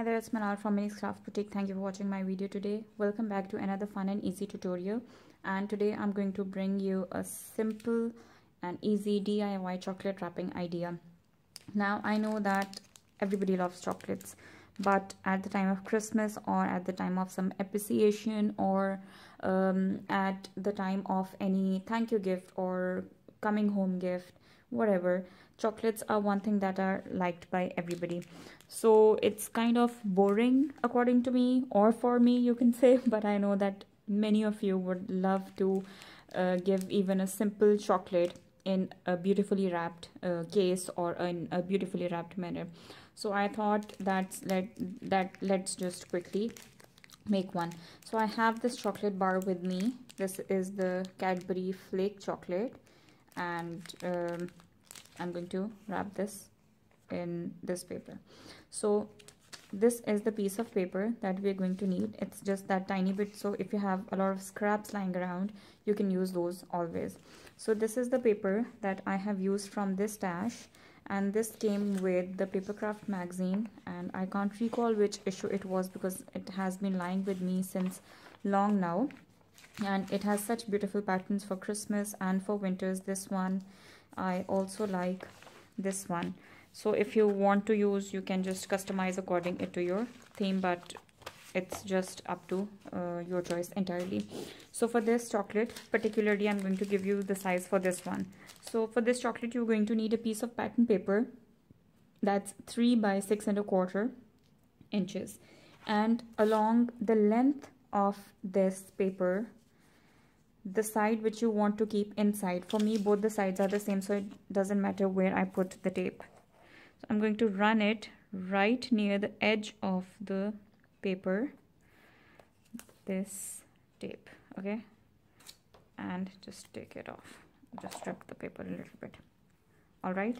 Hi there, it's Manal from miniscraftboutique. Thank you for watching my video today. Welcome back to another fun and easy tutorial. And today I'm going to bring you a simple and easy DIY chocolate wrapping idea. Now I know that everybody loves chocolates, but at the time of Christmas or at the time of some appreciation or at the time of any thank you gift or coming home gift, whatever, chocolates are one thing that are liked by everybody. So it's kind of boring according to me, or for me you can say, but I know that many of you would love to give even a simple chocolate in a beautifully wrapped case or in a beautifully wrapped manner. So I thought let's just quickly make one. So I have this chocolate bar with me. This is the Cadbury Flake chocolate, and I'm going to wrap this in this paper. So this is the piece of paper that we're going to need. It's just that tiny bit, so if you have a lot of scraps lying around, you can use those always. So this is the paper that I have used from this stash, and this came with the Papercraft magazine, and I can't recall which issue it was because it has been lying with me since long now. And it has such beautiful patterns for Christmas and for winters. This one I also like, this one. So if you want to use, you can just customize according to your theme, but it's just up to your choice entirely. So for this chocolate particularly, I'm going to give you the size for this one. So for this chocolate, you're going to need a piece of pattern paper that's 3 by 6¼ inches, and along the length of this paper, the side which you want to keep inside, for me both the sides are the same, so it doesn't matter where I put the tape. So I'm going to run it right near the edge of the paper, this tape, okay, and just take it off. Just strip the paper a little bit. All right,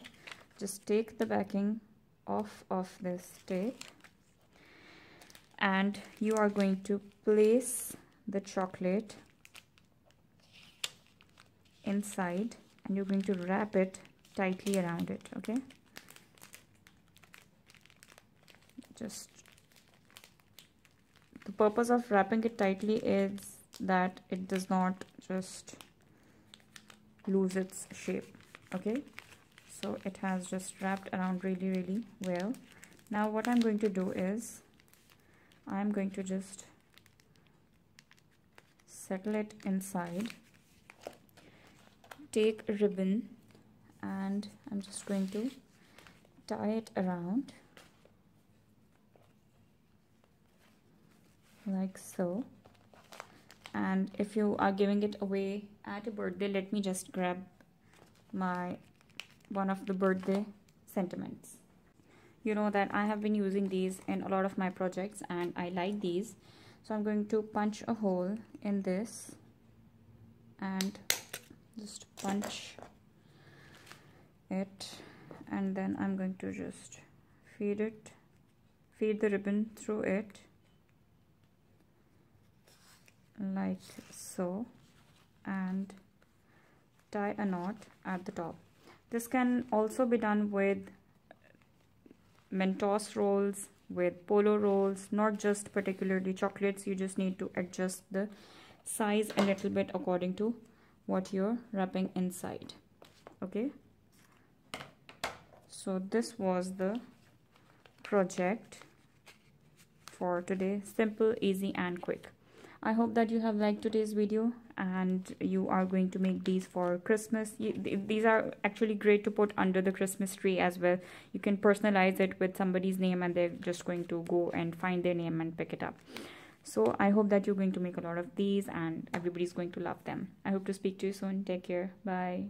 just take the backing off of this tape, and you are going to place the chocolate inside, and you're going to wrap it tightly around it, okay. Just the purpose of wrapping it tightly is that it does not just lose its shape, okay. So it has just wrapped around really well. Now what I'm going to do is I'm going to just settle it inside, take a ribbon, and I'm just going to tie it around like so. And if you are giving it away at a birthday, let me just grab my one of the birthday sentiments. You know that I have been using these in a lot of my projects and I like these. So I'm going to punch a hole in this and just punch it, and then I'm going to just feed the ribbon through it like so, and tie a knot at the top. This can also be done with Mentos rolls, with Polo rolls, not just particularly chocolates. You just need to adjust the size a little bit according to what you're wrapping inside, okay. So this was the project for today. Simple, easy and quick. I hope that you have liked today's video and you are going to make these for Christmas. These are actually great to put under the Christmas tree as well. You can personalize it with somebody's name and they're just going to go and find their name and pick it up. So I hope that you're going to make a lot of these and everybody's going to love them. I hope to speak to you soon. Take care. Bye.